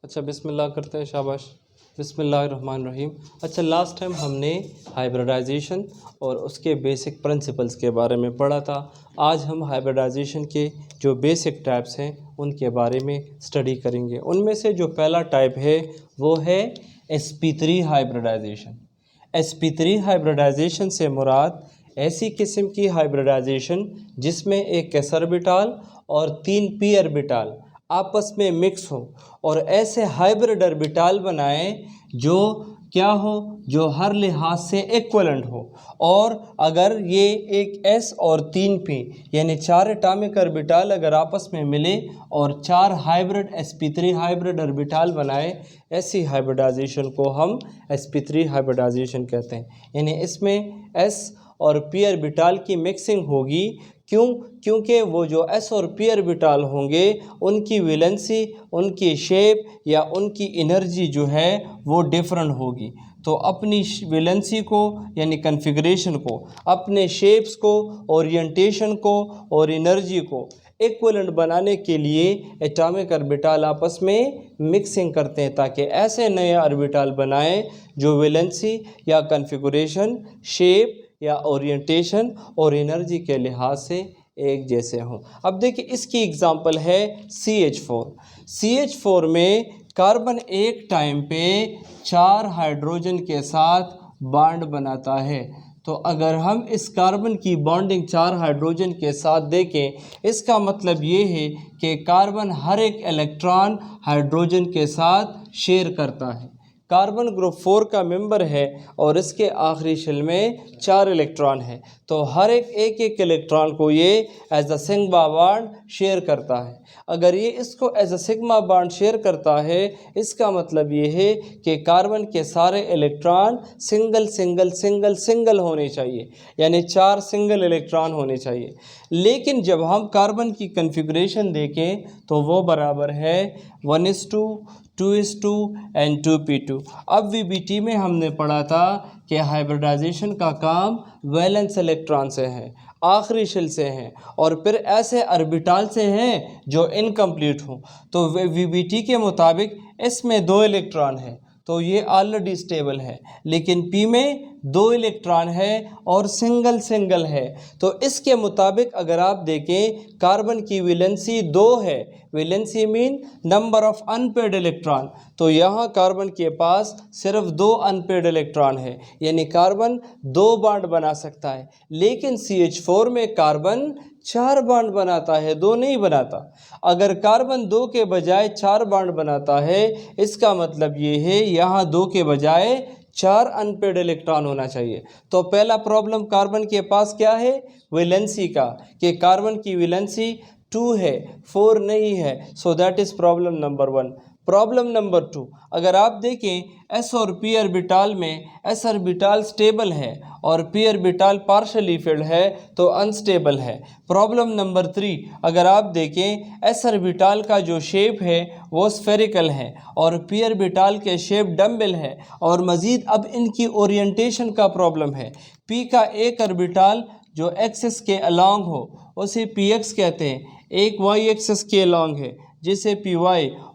अच्छा, बिस्मिल्लाह करते हैं। शाबाश। बिस्मिल्लाहिर्रहमानिर्रहीम। अच्छा, लास्ट टाइम हमने हाइब्रिडाइजेशन और उसके बेसिक प्रिंसिपल्स के बारे में पढ़ा था। आज हम हाइब्रिडाइजेशन के जो बेसिक टाइप्स हैं उनके बारे में स्टडी करेंगे। उनमें से जो पहला टाइप है वो है sp3 हाइब्रिडाइजेशन। sp3 हाइब्रिडाइजेशन से मुराद ऐसी किस्म की हाइब्रिडाइजेशन जिसमें एक s ऑर्बिटल और 3 p ऑर्बिटल आपस में मिक्स हो और ऐसे हाइब्रिड ऑर्बिटल बनाएं जो क्या हो, जो हर लिहाज से इक्वलेंट हो। और अगर ये एक s और 3 p यानी 4 एटॉमिक ऑर्बिटल अगर आपस में मिले और 4 हाइब्रिड sp3 हाइब्रिड ऑर्बिटल बनाए, ऐसी हाइब्रिडाइजेशन को हम sp3 हाइब्रिडाइजेशन कहते हैं। यानी इसमें s और p ऑर्बिटल की मिक्सिंग होगी। क्योंकि वो जो s और p ऑर्बिटल होंगे उनकी वैलेंसी, उनकी शेप या उनकी एनर्जी जो है वो डिफरेंट होगी। तो अपनी वैलेंसी को यानी कन्फिगरेशन को, अपने शेप्स को, ओरिएंटेशन को और एनर्जी को इक्वलेंट बनाने के लिए एटॉमिक ऑर्बिटल आपस में मिक्सिंग करते हैं ताकि ऐसे नए ऑर्बिटल बनाएं जो वैलेंसी या कन्फिगरेशन, शेप या ओरिएंटेशन और एनर्जी के लिहाज से एक जैसे हों। अब देखिए, इसकी एग्जांपल है CH4। CH4 में कार्बन एक टाइम पे 4 हाइड्रोजन के साथ बॉन्ड बनाता है। तो अगर हम इस कार्बन की बॉन्डिंग 4 हाइड्रोजन के साथ देखें, इसका मतलब ये है कि कार्बन हर एक इलेक्ट्रॉन हाइड्रोजन के साथ शेयर करता है। कार्बन ग्रुप 4 का मेंबर है और इसके आखिरी शेल में 4 इलेक्ट्रॉन है। तो हर एक इलेक्ट्रॉन को ये as a sigma bond share करता है। अगर ये इसको as a sigma bond share करता है, इसका मतलब ये है कि कार्बन के सारे electron single single single single होने चाहिए, यानी 4 सिंगल इलेक्ट्रॉन होने चाहिए। लेकिन जब हम कार्बन की कन्फिग्रेशन देखें तो वो बराबर है 1:2, 2:2 एंड 2p2। अब VBT में हमने पढ़ा था कि हाइब्रिडाइजेशन का काम वैलेंस इलेक्ट्रॉन से है, आखिरी शेल से हैं और फिर ऐसे ऑर्बिटल से हैं जो इनकम्प्लीट हों। तो VBT के मुताबिक इसमें 2 इलेक्ट्रॉन है तो ये ऑलरेडी स्टेबल है, लेकिन P में 2 इलेक्ट्रॉन है और सिंगल सिंगल है। तो इसके मुताबिक अगर आप देखें, कार्बन की वैलेंसी 2 है। Valency mean number of unpaired electron. तो यहाँ कार्बन के पास सिर्फ 2 अनपेयर्ड इलेक्ट्रॉन है, यानी कार्बन 2 बॉन्ड बना सकता है। लेकिन CH4 में कार्बन 4 बॉन्ड बनाता है, 2 नहीं बनाता। अगर कार्बन 2 के बजाय 4 बॉन्ड बनाता है, इसका मतलब ये है यहाँ 2 के बजाय 4 अनपेयर्ड इलेक्ट्रॉन होना चाहिए। तो पहला प्रॉब्लम कार्बन के पास क्या है, वैलेंसी का, कि कार्बन की वैलेंसी 2 है, 4 नहीं है। So that is problem number 1। Problem number 2, अगर आप देखें s और p ऑर्बिटल में s ऑर्बिटल स्टेबल है और p ऑर्बिटल पार्शली फिल्ड है तो अनस्टेबल है। प्रॉब्लम नंबर 3, अगर आप देखें s ऑर्बिटल का जो शेप है वो स्फेरिकल है और p ऑर्बिटल के शेप डम्बल है और मज़ीद अब इनकी ओरिएंटेशन का प्रॉब्लम है। p का एक ऑर्बिटल जो एक्सिस के अलॉन्ग हो उसे px कहते हैं, एक y एक्सिस के अलॉन्ग है जिसे py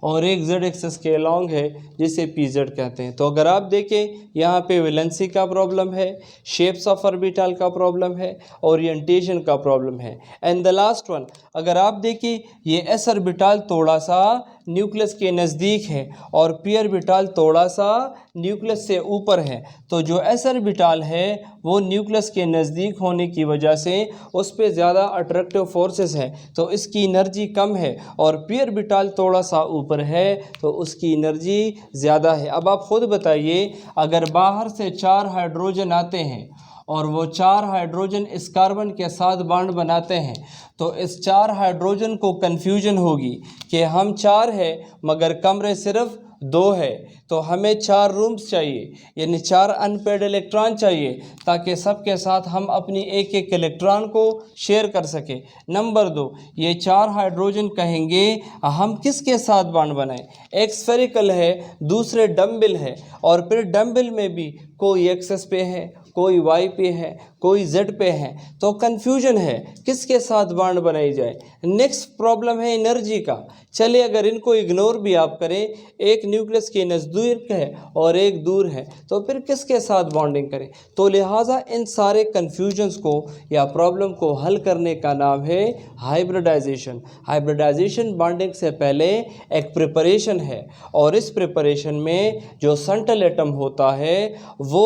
और एक z एक्सिस के अलॉन्ग है जिसे pz कहते हैं। तो अगर आप देखें, यहाँ पे वैलेंसी का प्रॉब्लम है, शेप्स ऑफ ऑर्बिटल का प्रॉब्लम है, ओरिएंटेशन का प्रॉब्लम है। एंड द लास्ट वन, अगर आप देखें, ये s ऑर्बिटल थोड़ा सा न्यूक्लियस के नज़दीक है और p ऑर्बिटल थोड़ा सा न्यूक्लियस से ऊपर है। तो जो s ऑर्बिटल है वो न्यूक्लियस के नज़दीक होने की वजह से उस पर ज़्यादा अट्रैक्टिव फोर्सेस हैं, तो इसकी एनर्जी कम है। और p ऑर्बिटल थोड़ा सा ऊपर है तो उसकी एनर्जी ज़्यादा है। अब आप ख़ुद बताइए, अगर बाहर से 4 हाइड्रोजन आते हैं और वो 4 हाइड्रोजन इस कार्बन के साथ बॉन्ड बनाते हैं तो इस 4 हाइड्रोजन को कन्फ्यूजन होगी कि हम 4 हैं मगर कमरे सिर्फ 2 है। तो हमें 4 रूम्स चाहिए, यानी 4 अनपेयर्ड इलेक्ट्रॉन चाहिए ताकि सबके साथ हम अपनी एक इलेक्ट्रॉन को शेयर कर सके। नंबर 2, ये 4 हाइड्रोजन कहेंगे हम किसके साथ बॉन्ड बनाएं, एक स्फेरिकल है, दूसरे डम्बल है और फिर डम्बल में भी कोई एक्सेस पे है, कोई वाई पे है, कोई Z पे है, तो कन्फ्यूजन है किसके साथ बॉन्ड बनाई जाए। नेक्स्ट प्रॉब्लम है एनर्जी का। चलिए अगर इनको इग्नोर भी आप करें, एक न्यूक्लियस के नज़दीक है और एक दूर है, तो फिर किसके साथ बॉन्डिंग करें। तो लिहाजा इन सारे कन्फ्यूजन्स को या प्रॉब्लम को हल करने का नाम है हाइब्रिडाइजेशन। हाइब्रिडाइजेशन बॉन्डिंग से पहले एक प्रिपरेशन है, और इस प्रिपरेशन में जो सेंट्रल एटम होता है वो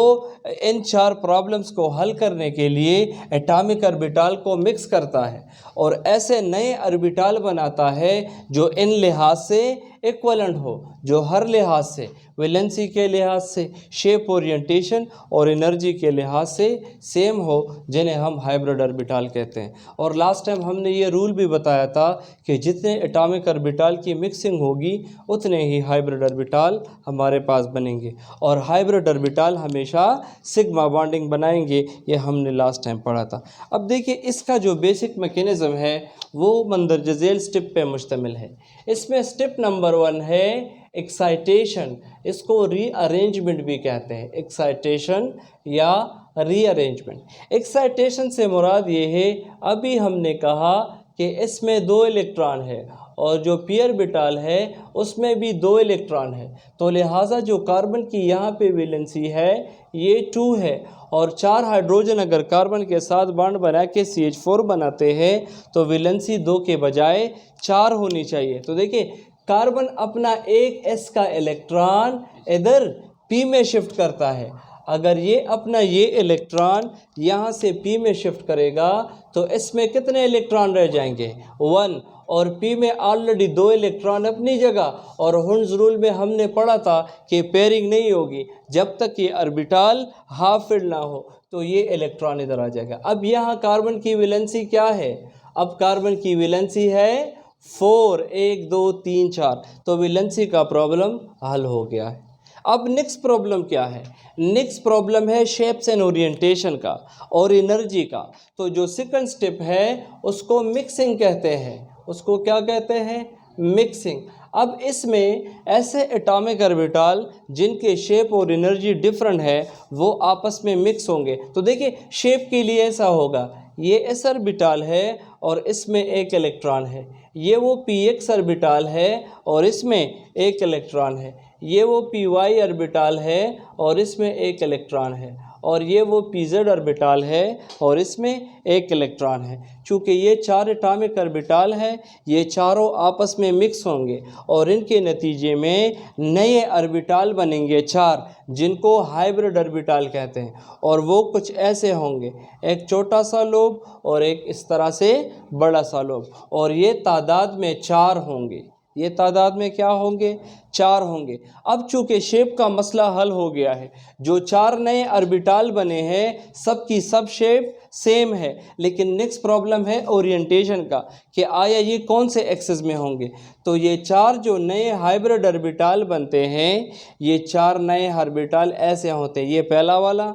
इन चार प्रॉब्लम्स को हल करने के लिए एटॉमिक ऑर्बिटल को मिक्स करता है और ऐसे नए ऑर्बिटल बनाता है जो इन लिहाज से इक्वलेंट हो, जो हर लिहाज से, वैलेंसी के लिहाज से, शेप ओरिएंटेशन और एनर्जी के लिहाज से सेम हो, जिन्हें हम हाइब्रिड ऑर्बिटल कहते हैं। और लास्ट टाइम हमने ये रूल भी बताया था कि जितने एटॉमिक ऑर्बिटल की मिक्सिंग होगी उतने ही हाइब्रिड ऑर्बिटल हमारे पास बनेंगे, और हाइब्रिड ऑर्बिटल हमेशा सिग्मा बॉन्डिंग बनाएंगे, ये हमने लास्ट टाइम पढ़ा था। अब देखिए इसका जो बेसिक मैकेनिज़्म है वो मंदरजा झेल स्टेप पे मुश्तमिल है। इसमें स्टेप नंबर 1 है एक्साइटेशन, इसको रीअरेंजमेंट भी कहते हैं, एक्साइटेशन या रीअरेंजमेंट। एक्साइटेशन से मुराद ये है, अभी हमने कहा कि इसमें 2 इलेक्ट्रॉन है और जो पी ऑर्बिटल है उसमें भी 2 इलेक्ट्रॉन है, तो लिहाजा जो कार्बन की यहाँ पे वैलेंसी है ये 2 है, और 4 हाइड्रोजन अगर कार्बन के साथ बॉन्ड बना के CH4 बनाते हैं तो वैलेंसी 2 के बजाय 4 होनी चाहिए। तो देखिए कार्बन अपना एक s का इलेक्ट्रॉन इधर p में शिफ्ट करता है, अगर ये अपना ये इलेक्ट्रॉन यहाँ से p में शिफ्ट करेगा तो इसमें कितने इलेक्ट्रॉन रह जाएंगे 1, और p में ऑलरेडी 2 इलेक्ट्रॉन अपनी जगह, और हुंस रूल में हमने पढ़ा था कि पेयरिंग नहीं होगी जब तक ये ऑर्बिटल हाफ फिल्ड ना हो, तो ये इलेक्ट्रॉन इधर आ जाएगा। अब यहाँ कार्बन की वैलेंसी क्या है, अब कार्बन की वैलेंसी है 4, 1 2 3 4, तो वैलेंसी का प्रॉब्लम हल हो गया है। अब नेक्स्ट प्रॉब्लम क्या है, नेक्स्ट प्रॉब्लम है शेप्स एंड ओरिएंटेशन का और एनर्जी का। तो जो सेकंड स्टेप है उसको मिक्सिंग कहते हैं, उसको क्या कहते हैं, मिक्सिंग। अब इसमें ऐसे एटॉमिक ऑर्बिटल जिनके शेप और एनर्जी डिफरेंट है वो आपस में मिक्स होंगे। तो देखिए शेप के लिए ऐसा होगा, ये s ऑर्बिटल है और इसमें एक इलेक्ट्रॉन है, ये वो px ऑर्बिटल है और इसमें एक इलेक्ट्रॉन है, ये वो py ऑर्बिटल है और इसमें एक इलेक्ट्रॉन है, और ये वो pz ऑर्बिटल है और इसमें एक इलेक्ट्रॉन है। चूँकि ये 4 एटॉमिक ऑर्बिटल है, ये चारों आपस में मिक्स होंगे और इनके नतीजे में नए ऑर्बिटल बनेंगे 4, जिनको हाइब्रिड ऑर्बिटल कहते हैं, और वो कुछ ऐसे होंगे, एक छोटा सा लोब और एक इस तरह से बड़ा सा लोब, और ये तादाद में 4 होंगे, ये तादाद में क्या होंगे, 4 होंगे। अब चूँकि शेप का मसला हल हो गया है, जो 4 नए ऑर्बिटल बने हैं सब की सब शेप सेम है, लेकिन नेक्स्ट प्रॉब्लम है ओरिएंटेशन का कि आया ये कौन से एक्सिस में होंगे। तो ये 4 जो नए हाइब्रिड ऑर्बिटल बनते हैं, ये 4 नए ऑर्बिटल ऐसे होते हैं, ये पहला वाला,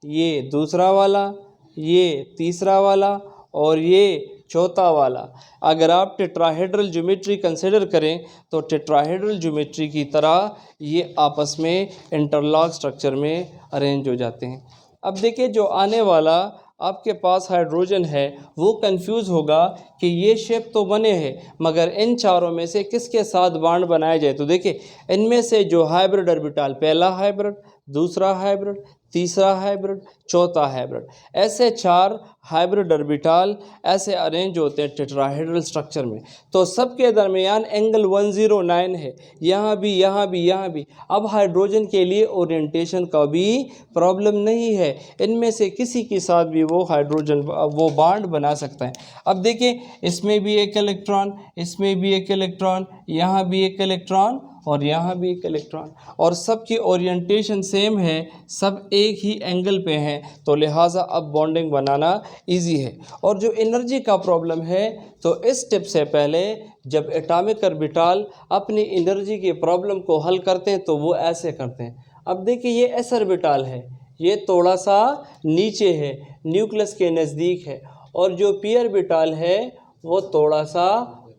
ये दूसरा वाला, ये तीसरा वाला और ये चौथा वाला। अगर आप टेट्राहेड्रल ज्योमेट्री कंसिडर करें तो टेट्राहेड्रल ज्योमेट्री की तरह ये आपस में इंटरलॉक स्ट्रक्चर में अरेंज हो जाते हैं। अब देखिए जो आने वाला आपके पास हाइड्रोजन है वो कंफ्यूज होगा कि ये शेप तो बने हैं मगर इन चारों में से किसके साथ बॉन्ड बनाया जाए। तो देखिए इनमें से जो हाइब्रिड ऑर्बिटल, पहला हाइब्रिड, दूसरा हाइब्रिड, तीसरा हाइब्रिड, चौथा हाइब्रिड, ऐसे 4 हाइब्रिड ऑर्बिटल ऐसे अरेंज होते हैं टेट्राहेड्रल स्ट्रक्चर में। तो सबके दरमियान एंगल 109 है, यहाँ भी, यहाँ भी, यहाँ भी। अब हाइड्रोजन के लिए ओरिएंटेशन का भी प्रॉब्लम नहीं है, इनमें से किसी के साथ भी वो हाइड्रोजन वो बॉन्ड बना सकता है। अब देखिए इसमें भी एक इलेक्ट्रॉन, इसमें भी एक इलेक्ट्रॉन, यहाँ भी एक इलेक्ट्रॉन और यहाँ भी एक इलेक्ट्रॉन, और सबकी ओरिएंटेशन सेम है, सब एक ही एंगल पे हैं, तो लिहाजा अब बॉन्डिंग बनाना इजी है। और जो एनर्जी का प्रॉब्लम है तो इस स्टेप से पहले जब एटॉमिक ऑर्बिटल अपनी एनर्जी की प्रॉब्लम को हल करते हैं तो वो ऐसे करते हैं। अब देखिए ये एस ऑर्बिटल है, ये थोड़ा सा नीचे है, न्यूक्लियस के नज़दीक है, और जो पी ऑर्बिटल है वो थोड़ा सा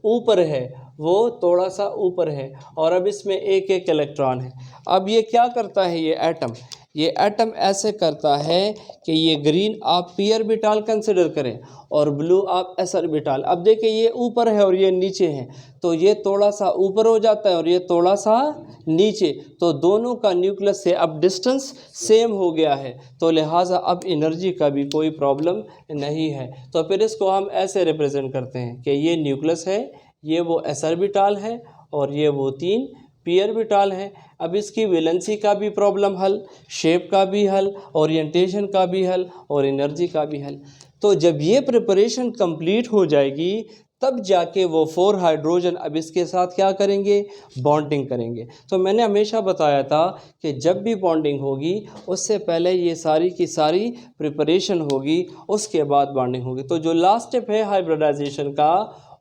ऊपर है, वो थोड़ा सा ऊपर है, और अब इसमें एक एक इलेक्ट्रॉन है। अब ये क्या करता है, ये एटम ये एटम ऐसे करता है कि ये ग्रीन आप पी ऑर्बिटल कंसिडर करें और ब्लू आप एस ऑर्बिटल। अब देखिए ये ऊपर है और ये नीचे है, तो ये थोड़ा सा ऊपर हो जाता है और ये थोड़ा सा नीचे, तो दोनों का न्यूक्लियस से अब डिस्टेंस सेम हो गया है, तो लिहाजा अब एनर्जी का भी कोई प्रॉब्लम नहीं है। तो फिर इसको हम ऐसे रिप्रेजेंट करते हैं कि ये न्यूक्लियस है, ये वो एस ऑर्बिटल है और ये वो 3 पी ऑर्बिटल है। अब इसकी वैलेंसी का भी प्रॉब्लम हल, शेप का भी हल, ओरिएंटेशन का भी हल और एनर्जी का भी हल। तो जब ये प्रिपरेशन कंप्लीट हो जाएगी तब जाके वो 4 हाइड्रोजन अब इसके साथ क्या करेंगे, बॉन्डिंग करेंगे। तो मैंने हमेशा बताया था कि जब भी बॉन्डिंग होगी उससे पहले ये सारी की सारी प्रिपरेशन होगी, उसके बाद बॉन्डिंग होगी। तो जो लास्ट स्टेप है हाइब्रिडाइजेशन का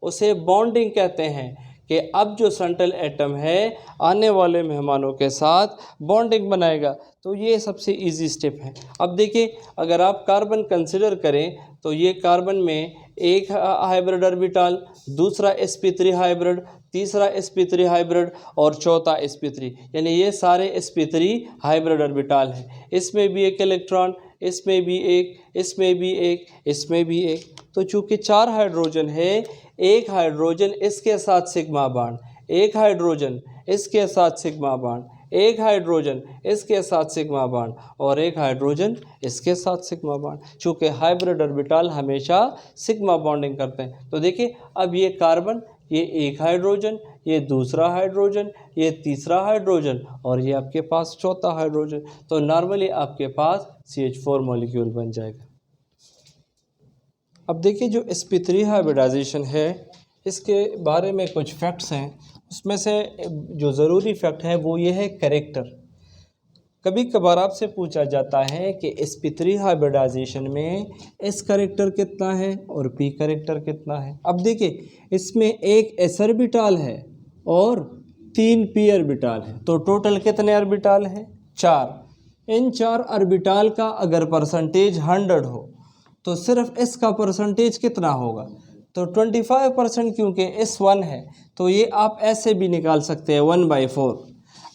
उसे बॉन्डिंग कहते हैं कि अब जो सेंट्रल एटम है आने वाले मेहमानों के साथ बॉन्डिंग बनाएगा। तो ये सबसे इजी स्टेप है। अब देखिए अगर आप कार्बन कंसिडर करें तो ये कार्बन में एक हाइब्रिड ऑर्बिटल, दूसरा sp3 हाइब्रिड, तीसरा sp3 हाइब्रिड और चौथा sp3, यानी ये सारे sp3 हाइब्रिड ऑर्बिटल हैं। इसमें भी एक इलेक्ट्रॉन, इसमें भी एक, इसमें भी एक, इसमें भी एक। तो चूँकि 4 हाइड्रोजन है, एक हाइड्रोजन इसके साथ सिग्मा बॉन्ड, एक हाइड्रोजन इसके साथ सिग्मा बॉन्ड, एक हाइड्रोजन इसके साथ सिग्मा बॉन्ड और एक हाइड्रोजन इसके साथ सिग्मा बॉन्ड। चूँकि हाइब्रिड ऑर्बिटल हमेशा सिग्मा बॉन्डिंग करते हैं। तो देखिए अब ये कार्बन, ये एक हाइड्रोजन, ये दूसरा हाइड्रोजन, ये तीसरा हाइड्रोजन और ये आपके पास चौथा हाइड्रोजन। तो नॉर्मली आपके पास CH4 मॉलिक्यूल बन जाएगा। अब देखिए जो sp3 हाइब्रिडाइजेशन है इसके बारे में कुछ फैक्ट्स हैं। उसमें से जो ज़रूरी फैक्ट है वो ये है कैरेक्टर। कभी कभार आपसे पूछा जाता है कि sp3 हाइब्रिडाइजेशन में s कैरेक्टर कितना है और p कैरेक्टर कितना है। अब देखिए इसमें एक s ऑर्बिटल है और 3 p ऑर्बिटल है, तो टोटल कितने ऑर्बिटल हैं, 4। इन 4 ऑर्बिटल का अगर परसेंटेज 100 हो तो सिर्फ s का परसेंटेज कितना होगा, तो 25%, क्योंकि s 1 है तो ये आप ऐसे भी निकाल सकते हैं 1/4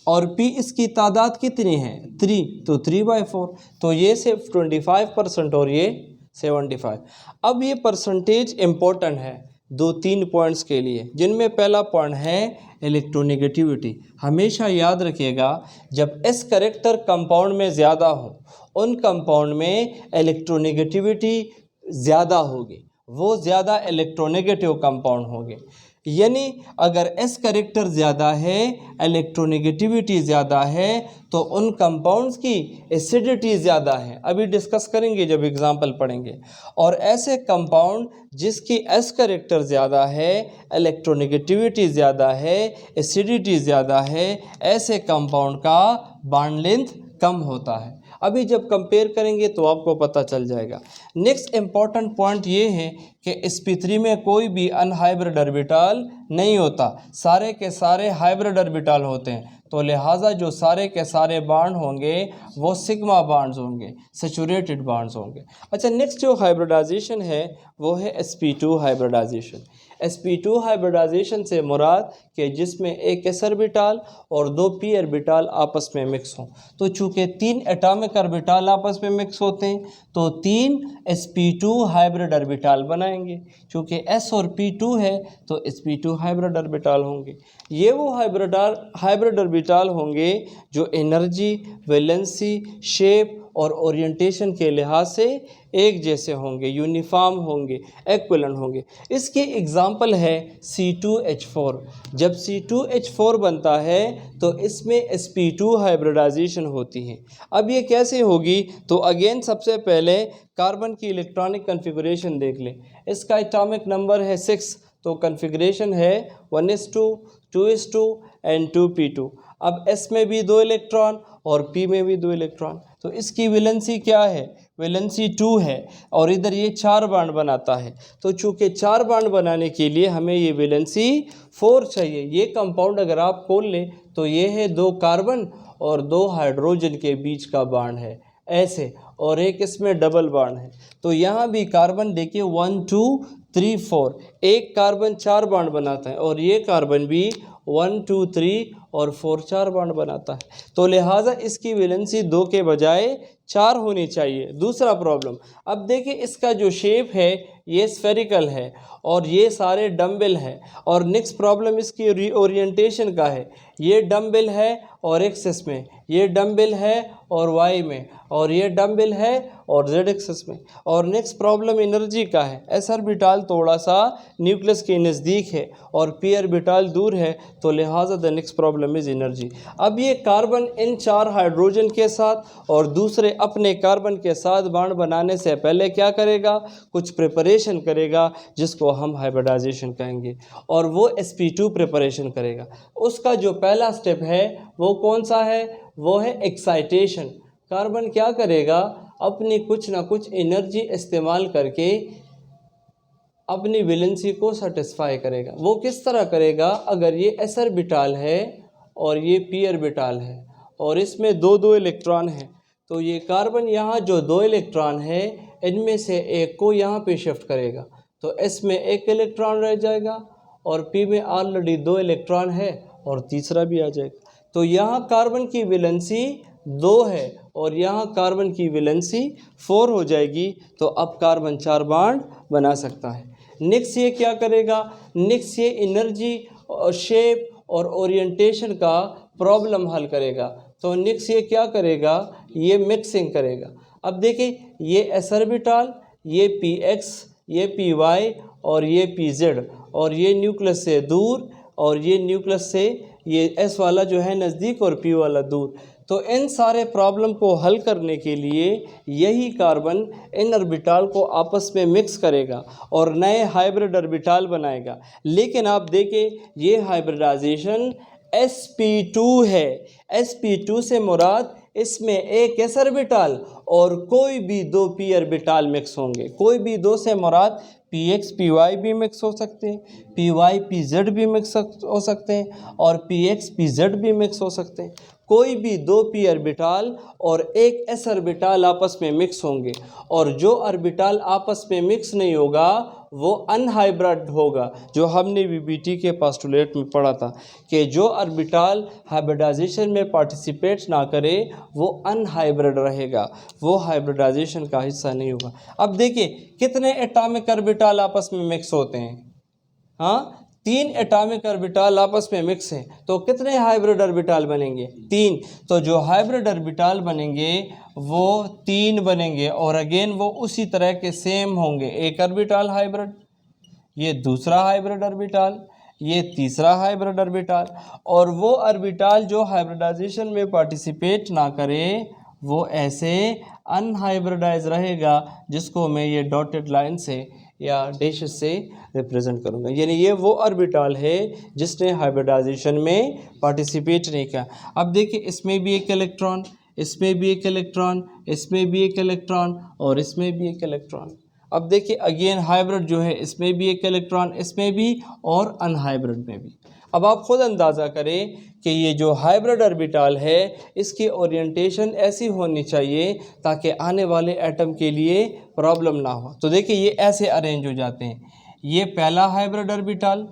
और p इसकी तादाद कितनी है 3, तो 3/4, तो ये सिर्फ 25% और ये 75। अब ये परसेंटेज इम्पोर्टेंट है 2-3 पॉइंट्स के लिए, जिनमें पहला पॉइंट है इलेक्ट्रोनेगेटिविटी। हमेशा याद रखिएगा जब s कैरेक्टर कंपाउंड में ज़्यादा हो उन कंपाउंड में इलेक्ट्रोनेगेटिविटी ज़्यादा होगी, वो ज़्यादा इलेक्ट्रोनेगेटिव कंपाउंड होंगे। यानी अगर s कैरेक्टर ज़्यादा है, इलेक्ट्रोनेगेटिविटी ज़्यादा है, तो उन कंपाउंड्स की एसिडिटी ज़्यादा है। अभी डिस्कस करेंगे जब एग्जांपल पढ़ेंगे। और ऐसे कंपाउंड जिसकी s कैरेक्टर ज़्यादा है, इलेक्ट्रोनेगेटिविटी ज़्यादा है, एसिडिटी ज़्यादा है, ऐसे कंपाउंड का बॉन्ड लेंथ कम होता है। अभी जब कंपेयर करेंगे तो आपको पता चल जाएगा। नेक्स्ट इम्पॉर्टेंट पॉइंट ये है कि sp3 में कोई भी अनहाइब्रिड ऑर्बिटल नहीं होता, सारे के सारे हाइब्रिड ऑर्बिटल होते हैं। तो लिहाजा जो सारे के सारे बॉन्ड होंगे वो सिग्मा बॉन्ड्स होंगे, सैचुरेटेड बॉन्ड्स होंगे। अच्छा, नेक्स्ट जो हाइब्रिडाइजेशन है वो है sp2 हाइब्रिडाइजेशन। sp2 हाइब्रिडाइजेशन से मुराद कि जिसमें एक s ऑर्बिटल और 2 p ऑर्बिटल आपस में मिक्स हों। तो चूँकि 3 एटॉमिक ऑर्बिटल आपस में मिक्स होते हैं तो 3 sp2 हाइब्रिड ऑर्बिटल बनाएंगे। चूँकि s और p2 है तो sp2 हाइब्रिड ऑर्बिटल होंगे। ये वो हाइब्रिड ऑर्बिटल होंगे जो एनर्जी, वैलेंसी, शेप और ओरिएंटेशन के लिहाज से एक जैसे होंगे, यूनिफॉर्म होंगे, इक्विवेलेंट होंगे। इसके एग्जांपल है C2H4। जब C2H4 बनता है तो इसमें sp2 हाइब्रिडाइजेशन होती है। अब ये कैसे होगी, तो अगेन सबसे पहले कार्बन की इलेक्ट्रॉनिक कन्फिगरेशन देख लें। इसका एटॉमिक नंबर है 6, तो कन्फिगरेशन है 1s2, 2s2 एंड 2p2। अब s में भी 2 इलेक्ट्रॉन और p में भी 2 इलेक्ट्रॉन, तो इसकी वैलेंसी क्या है, वैलेंसी 2 है और इधर ये 4 बॉन्ड बनाता है। तो चूँकि 4 बॉन्ड बनाने के लिए हमें ये वैलेंसी 4 चाहिए। ये कंपाउंड अगर आप खोल लें तो ये है 2 कार्बन और 2 हाइड्रोजन के बीच का बॉन्ड है ऐसे, और एक इसमें डबल बॉन्ड है। तो यहाँ भी कार्बन देखिए 1 2 3 4, एक कार्बन 4 बॉन्ड बनाता है और ये कार्बन भी 1 2 3 और 4 4 बॉन्ड बनाता है। तो लिहाजा इसकी वैलेंसी 2 के बजाय 4 होनी चाहिए। दूसरा प्रॉब्लम, अब देखिए इसका जो शेप है ये स्फेरिकल है और ये सारे डम्बल है। और नेक्स्ट प्रॉब्लम इसकी रीओरिएंटेशन का है, ये डम्बल है और एक्सिस में, ये डम्बल है और वाई में, और ये डम्बल है और जेड एक्सिस में। और नेक्स्ट प्रॉब्लम एनर्जी का है, एस ऑर्बिटल थोड़ा सा न्यूक्लियस के नज़दीक है और पी ऑर्बिटल दूर है, तो लिहाजा the next problem is energy. अब ये कार्बन इन 4 हाइड्रोजन के साथ और दूसरे अपने कार्बन के साथ बॉन्ड बनाने से पहले क्या करेगा, कुछ प्रिपरेशन करेगा जिसको हम हाइब्रिडाइजेशन कहेंगे, और वो sp2 प्रिपरेशन करेगा। उसका जो पहला स्टेप है वो कौन सा है, वो है एक्साइटेशन। कार्बन क्या करेगा, अपनी कुछ ना कुछ एनर्जी इस्तेमाल करके अपनी वैलेंसी को सेटिस्फाई करेगा। वो किस तरह करेगा, अगर ये s ऑर्बिटल है और ये p ऑर्बिटल है और इसमें दो दो इलेक्ट्रॉन है, तो ये कार्बन यहाँ जो 2 इलेक्ट्रॉन है इनमें से एक को यहाँ पे शिफ्ट करेगा, तो s में 1 इलेक्ट्रॉन रह जाएगा और p में ऑलरेडी 2 इलेक्ट्रॉन है और तीसरा भी आ जाएगा। तो यहाँ कार्बन की वैलेंसी 2 है और यहाँ कार्बन की वैलेंसी 4 हो जाएगी, तो अब कार्बन 4 बॉन्ड बना सकता है। नेक्स्ट ये क्या करेगा, नेक्स्ट ये एनर्जी और शेप और ओरिएंटेशन का प्रॉब्लम हल करेगा। तो नेक्स्ट ये क्या करेगा, ये मिक्सिंग करेगा। अब देखिए ये s ऑर्बिटल, ये px, ये py और ये pz, और ये न्यूक्लियस से दूर और ये न्यूक्लियस से ये s वाला जो है नज़दीक और p वाला दूर। तो इन सारे प्रॉब्लम को हल करने के लिए यही कार्बन इन ऑर्बिटल को आपस में मिक्स करेगा और नए हाइब्रिड ऑर्बिटल बनाएगा। लेकिन आप देखें ये हाइब्रिडाइजेशन sp2 है। sp2 से मुराद इसमें एक s ऑर्बिटल और कोई भी 2 p ऑर्बिटल मिक्स होंगे। कोई भी 2 से मुराद px py भी मिक्स हो सकते हैं, py pz भी मिक्स हो सकते हैं और px pz भी मिक्स हो सकते हैं। कोई भी 2 p ऑर्बिटल और एक s ऑर्बिटल आपस में मिक्स होंगे, और जो ऑर्बिटल आपस में मिक्स नहीं होगा वो अनहाइब्रिड होगा। जो हमने VBT के पोस्टुलेट में पढ़ा था कि जो ऑर्बिटल हाइब्रिडाइजेशन में पार्टिसिपेट ना करे वो अनहाइब्रिड रहेगा, वो हाइब्रिडाइजेशन का हिस्सा नहीं होगा। अब देखिए कितने एटॉमिक ऑर्बिटल आपस में मिक्स होते हैं, हाँ 3 एटॉमिक ऑर्बिटल आपस में मिक्स हैं, तो कितने हाइब्रिड ऑर्बिटल बनेंगे, 3। तो जो हाइब्रिड ऑर्बिटल बनेंगे वो 3 बनेंगे और अगेन वो उसी तरह के सेम होंगे। एक ऑर्बिटल हाइब्रिड, ये दूसरा हाइब्रिड ऑर्बिटल, ये तीसरा हाइब्रिड ऑर्बिटल, और वो ऑर्बिटल जो हाइब्रिडाइजेशन में पार्टिसिपेट ना करे वो ऐसे अनहाइब्रिडाइज रहेगा, जिसको मैं ये डॉटेड लाइन से या डैश से रिप्रेजेंट करूँगा। यानी ये वो ऑर्बिटल है जिसने हाइब्रिडाइजेशन में पार्टिसिपेट नहीं किया। अब देखिए इसमें भी एक इलेक्ट्रॉन, इसमें भी एक इलेक्ट्रॉन, इसमें भी एक इलेक्ट्रॉन और इसमें भी एक इलेक्ट्रॉन। अब देखिए अगेन हाइब्रिड जो है इसमें भी एक इलेक्ट्रॉन, इसमें भी और अनहाइब्रिड में भी। अब आप खुद अंदाज़ा करें कि ये जो हाइब्रिड ऑर्बिटल है इसकी ओरिएंटेशन ऐसी होनी चाहिए ताकि आने वाले एटम के लिए प्रॉब्लम ना हो। तो देखिए ये ऐसे अरेंज हो जाते हैं। ये पहला हाइब्रिड ऑर्बिटल,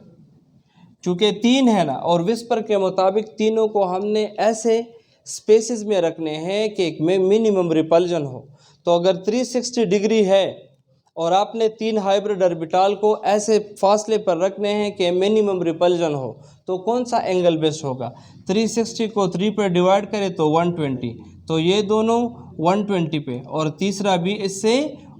चूँकि 3 है ना, और विस्पर के मुताबिक तीनों को हमने ऐसे स्पेसेस में रखने हैं कि एक में मिनिमम रिपल्जन हो। तो अगर 360 डिग्री है और आपने 3 हाइब्रिड ऑर्बिटल को ऐसे फासले पर रखने हैं कि मिनिमम रिपल्जन हो, तो कौन सा एंगल बेस्ट होगा, 360 को 3 पर डिवाइड करें तो 120, तो ये दोनों 120 पे और तीसरा भी इससे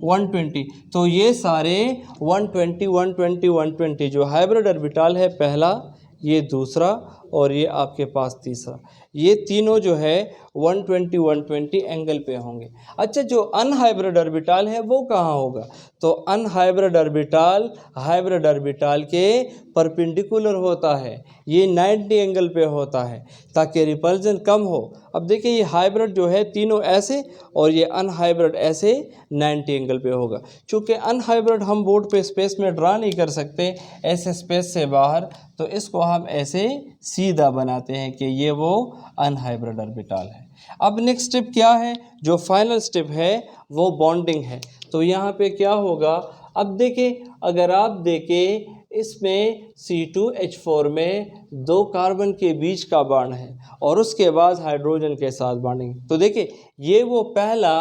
120, तो ये सारे 120 120 120 जो हाइब्रिड ऑर्बिटल है पहला, ये दूसरा और ये आपके पास तीसरा, ये तीनों जो है 120 120 एंगल पे होंगे। अच्छा जो अनहाइब्रिड ऑर्बिटल है वो कहाँ होगा, तो अनहाइब्रिड ऑर्बिटल हाइब्रिड ऑर्बिटल के परपेंडिकुलर होता है, ये 90 एंगल पे होता है ताकि रिपल्जन कम हो। अब देखिए ये हाइब्रिड जो है तीनों ऐसे और ये अनहाइब्रिड ऐसे 90 एंगल पे होगा। चूँकि अनहाइब्रिड हम बोर्ड पे स्पेस में ड्रा नहीं कर सकते ऐसे स्पेस से बाहर, तो इसको हम ऐसे सीधा बनाते हैं कि ये वो अनहाइब्रिड ऑर्बिटल है। अब नेक्स्ट स्टेप क्या है, जो फाइनल स्टेप है वो बॉन्डिंग है। तो यहाँ पे क्या होगा, अब देखिए अगर आप देखें इसमें C2H4 में 2 कार्बन के बीच का बॉन्ड है और उसके बाद हाइड्रोजन के साथ बॉन्डिंग। तो देखिए ये वो पहला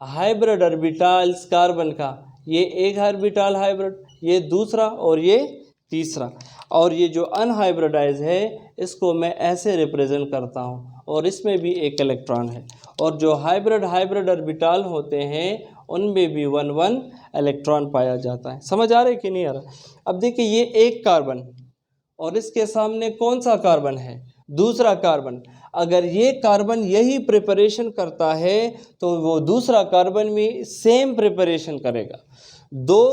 हाइब्रिड ऑर्बिटल्स कार्बन का, ये एक ऑर्बिटल हाइब्रिड, ये दूसरा और ये तीसरा। और ये जो अनहाइब्रिडाइज है इसको मैं ऐसे रिप्रेजेंट करता हूँ और इसमें भी एक इलेक्ट्रॉन है। और जो हाइब्रिड ऑर्बिटल होते हैं उनमें भी 1 इलेक्ट्रॉन पाया जाता है। समझ आ रहा है कि नहीं आ रहा? अब देखिए ये एक कार्बन और इसके सामने कौन सा कार्बन है? दूसरा कार्बन। अगर ये कार्बन यही प्रिपरेशन करता है तो वो दूसरा कार्बन भी सेम प्रिपरेशन करेगा। 2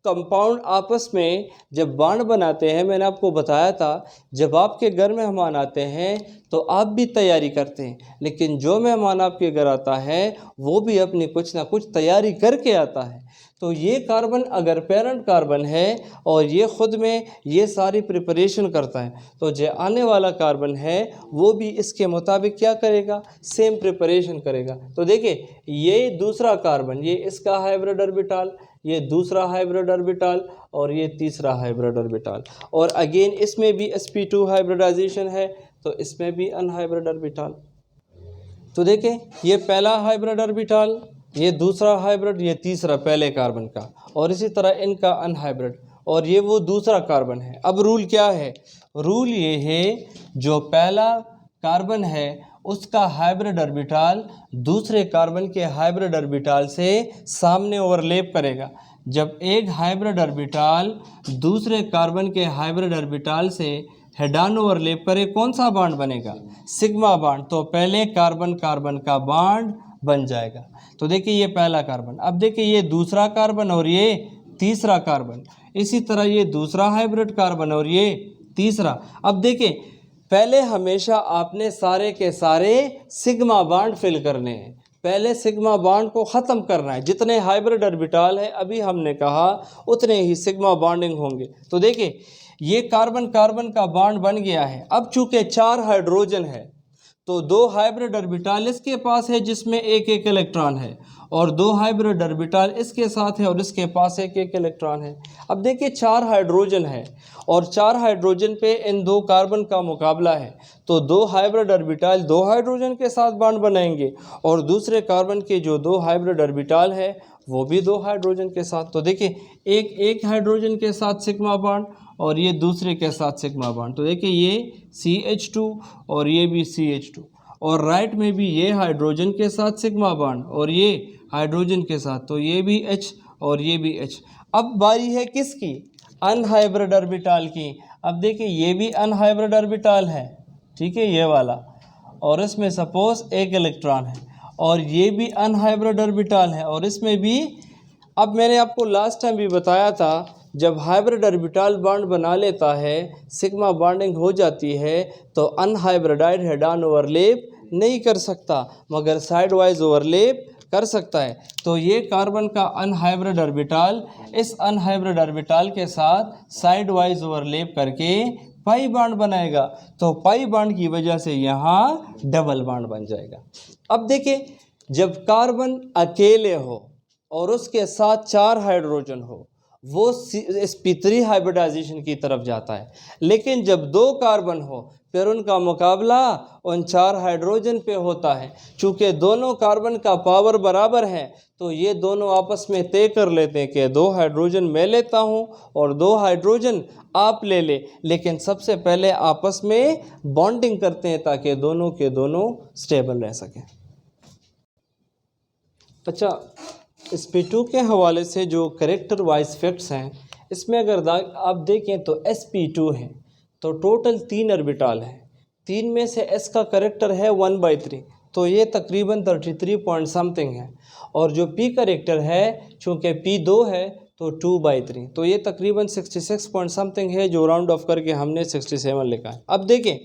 कंपाउंड आपस में जब बॉन्ड बनाते हैं, मैंने आपको बताया था जब आपके घर मेहमान आते हैं तो आप भी तैयारी करते हैं, लेकिन जो मेहमान आपके घर आता है वो भी अपनी कुछ ना कुछ तैयारी करके आता है। तो ये कार्बन अगर पेरेंट कार्बन है और ये ख़ुद में ये सारी प्रिपरेशन करता है, तो जो आने वाला कार्बन है वो भी इसके मुताबिक क्या करेगा? सेम प्रिपरेशन करेगा। तो देखिए ये दूसरा कार्बन, ये इसका हाइब्रिड ऑर्बिटल, ये दूसरा हाइब्रिड ऑर्बिटल और ये तीसरा हाइब्रिड ऑर्बिटल। और अगेन इसमें भी sp2 हाइब्रिडाइजेशन है तो इसमें भी अनहाइब्रिड ऑर्बिटल। तो देखिए ये पहला हाइब्रिड ऑर्बिटल, ये दूसरा हाइब्रिड, ये तीसरा पहले कार्बन का, और इसी तरह इनका अनहाइब्रिड, और ये वो दूसरा कार्बन है। अब रूल क्या है? रूल ये है जो पहला कार्बन है उसका हाइब्रिड ऑर्बिटल दूसरे कार्बन के हाइब्रिड ऑर्बिटल से सामने ओवरलैप करेगा। जब एक हाइब्रिड ऑर्बिटल दूसरे कार्बन के हाइब्रिड ऑर्बिटल से हेड ऑन ओवरलैप करे, कौन सा बॉन्ड बनेगा? Sigma bond. तो पहले कार्बन कार्बन का बॉन्ड बन जाएगा। तो देखिए ये पहला कार्बन, अब देखिए ये दूसरा कार्बन और ये तीसरा कार्बन, इसी तरह ये दूसरा हाइब्रिड कार्बन और ये तीसरा। अब देखिए पहले हमेशा आपने सारे के सारे सिग्मा बॉन्ड फिल करने हैं, पहले सिग्मा बॉन्ड को ख़त्म करना है। जितने हाइब्रिड ऑर्बिटल है अभी हमने कहा उतने ही सिग्मा बॉन्डिंग होंगे। तो देखिए ये कार्बन कार्बन का बॉन्ड बन गया है। अब चूंकि 4 हाइड्रोजन है तो 2 हाइब्रिड ऑर्बिटल इसके पास है जिसमें एक एक इलेक्ट्रॉन है, और 2 हाइब्रिड ऑर्बिटल इसके साथ है और इसके पास एक एक इलेक्ट्रॉन है। अब देखिए 4 हाइड्रोजन है और 4 हाइड्रोजन पे इन 2 कार्बन का मुकाबला है, तो 2 हाइब्रिड ऑर्बिटल 2 हाइड्रोजन के साथ बॉन्ड बनाएंगे और दूसरे कार्बन के जो 2 हाइब्रिड ऑर्बिटल है वो भी 2 हाइड्रोजन के साथ। तो देखिए एक हाइड्रोजन के साथ सिग्मा बॉन्ड और ये दूसरे के साथ सिग्मा बॉन्ड। तो देखिए ये CH2 और ये भी CH2, और राइट में भी ये हाइड्रोजन के साथ सिग्मा बॉन्ड और ये हाइड्रोजन के साथ, तो ये भी H और ये भी H। अब बारी है किसकी? अनहाइब्रिड ऑर्बिटल की। अब देखिए ये भी अनहाइब्रिड ऑर्बिटल है, ठीक है, ये वाला, और इसमें सपोज एक इलेक्ट्रॉन है, और ये भी अनहाइब्रिड ऑर्बिटल है और इसमें भी। अब मैंने आपको लास्ट टाइम भी बताया था जब हाइब्रिड ऑर्बिटल बॉन्ड बना लेता है, सिग्मा बॉन्डिंग हो जाती है, तो अनहाइब्रिडाइड हेड ऑन ओवरलैप नहीं कर सकता मगर साइड वाइज ओवरलैप कर सकता है। तो ये कार्बन का अनहाइब्रिड ऑर्बिटल इस अनहाइब्रिड ऑर्बिटल के साथ साइड वाइज ओवरलैप करके पाई बॉन्ड बनाएगा, तो पाई बॉन्ड की वजह से यहाँ डबल बॉन्ड बन जाएगा। अब देखिए जब कार्बन अकेले हो और उसके साथ 4 हाइड्रोजन हो वो sp3 हाइब्रिडाइजेशन की तरफ जाता है, लेकिन जब 2 कार्बन हो फिर उनका मुकाबला उन 4 हाइड्रोजन पे होता है। चूँकि दोनों कार्बन का पावर बराबर है तो ये दोनों आपस में तय कर लेते हैं कि 2 हाइड्रोजन मैं लेता हूँ और 2 हाइड्रोजन आप ले ले, लेकिन सबसे पहले आपस में बॉन्डिंग करते हैं ताकि दोनों के दोनों स्टेबल रह सकें। अच्छा, sp2 के हवाले से जो करेक्टर वाइज फैक्ट्स हैं, इसमें अगर आप देखें तो sp2 है तो टोटल 3 ऑर्बिटल है, 3 में से s का करेक्टर है 1/3, तो ये तकरीबन 33 पॉइंट समथिंग है, और जो p करेक्टर है चूँकि p2 है तो 2/3, तो ये तकरीबन 66 पॉइंट समथिंग है, जो राउंड ऑफ करके हमने 67 लिखा है। अब देखें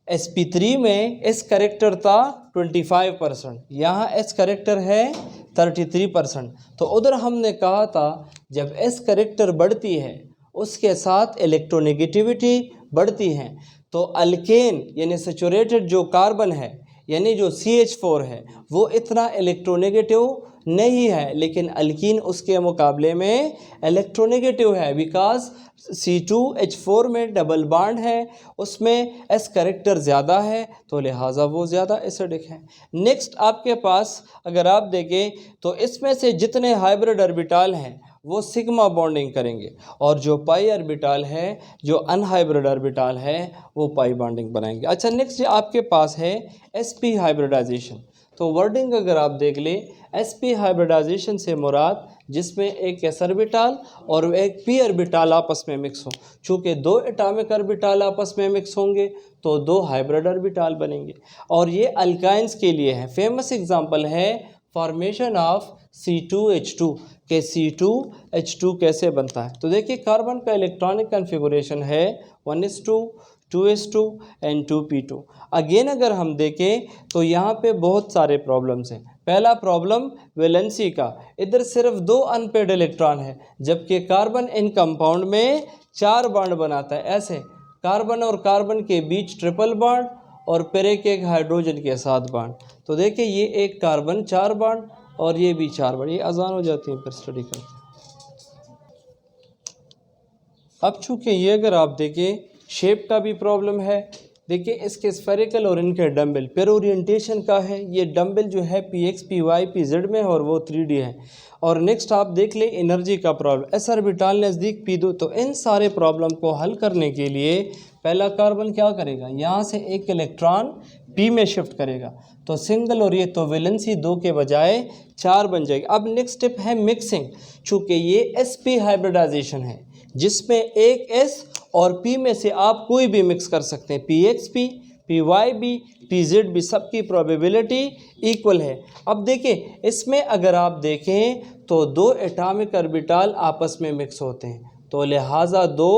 sp3 में s करेक्टर था 25%, यहाँ s करेक्टर है 33%। तो उधर हमने कहा था जब s करेक्टर बढ़ती है उसके साथ इलेक्ट्रोनेगेटिविटी बढ़ती है, तो अल्केन यानी सैचुरेटेड जो कार्बन है यानी जो CH4 है वो इतना इलेक्ट्रोनेगेटिव नहीं है, लेकिन अल्कीन उसके मुकाबले में इलेक्ट्रोनेगेटिव है, बिकॉज C2H4 में डबल बॉन्ड है, उसमें S करेक्टर ज़्यादा है, तो लिहाजा वो ज़्यादा एसिडिक है। नेक्स्ट आपके पास अगर आप देखें तो इसमें से जितने हाइब्रिड ऑर्बिटल हैं वो सिग्मा बॉन्डिंग करेंगे, और जो पाई ऑर्बिटल है, जो अनहाइब्रिड ऑर्बिटल है, वो पाई बॉन्डिंग बनाएंगे। अच्छा, नेक्स्ट आपके पास है sp हाइब्रिडाइजेशन। तो वर्डिंग अगर आप देख लें, sp हाइब्रिडाइजेशन से मुराद जिसमें एक s ऑर्बिटल और एक p ऑर्बिटल आपस में मिक्स हो। चूँकि दो एटॉमिक ऑर्बिटल आपस में मिक्स होंगे तो दो हाइब्रिड ऑर्बिटल बनेंगे, और ये अल्काइंस के लिए है। फेमस एग्जांपल है फॉर्मेशन ऑफ C2H2 के C2H2 कैसे बनता है। तो देखिए, कार्बन का इलेक्ट्रॉनिक कन्फिगुरेशन है 1s2, 2s2 and 2p2। Again अगर हम देखें तो यहाँ पे बहुत सारे प्रॉब्लम्स हैं। पहला प्रॉब्लम वैलेंसी का, इधर सिर्फ 2 अनपेड इलेक्ट्रॉन है, जबकि कार्बन इन कंपाउंड में 4 बॉन्ड बनाता है। ऐसे कार्बन और कार्बन के बीच ट्रिपल बॉन्ड, और फिर एक हाइड्रोजन के साथ बॉन्ड। तो देखिए, ये एक कार्बन 4 बॉन्ड और ये भी 4 बॉन्ड। ये आसान हो जाती है फिर स्टडी करते हैं। अब चूँकि ये अगर आप देखें शेप का भी प्रॉब्लम है। देखिए, इसके स्फेरिकल और इनके डम्बल फिर ओरिएंटेशन का है। ये डम्बल जो है px py pz में और वो 3D है। और नेक्स्ट आप देख लें एनर्जी का प्रॉब्लम, s ऑर्बिटल नज़दीक p2। तो इन सारे प्रॉब्लम को हल करने के लिए पहला कार्बन क्या करेगा, यहाँ से एक इलेक्ट्रॉन p में शिफ्ट करेगा, तो सिंगल, और ये तो वैलेंसी 2 के बजाय 4 बन जाएगी। अब नेक्स्ट स्टेप है मिक्सिंग। चूँकि ये sp हाइब्रिडाइजेशन है जिसमें एक s और p में से आप कोई भी मिक्स कर सकते हैं, pxp, pyb, pzb, सबकी प्रोबेबिलिटी इक्वल है। अब देखिए, इसमें अगर आप देखें तो 2 एटॉमिक ऑर्बिटल आपस में मिक्स होते हैं, तो लिहाजा 2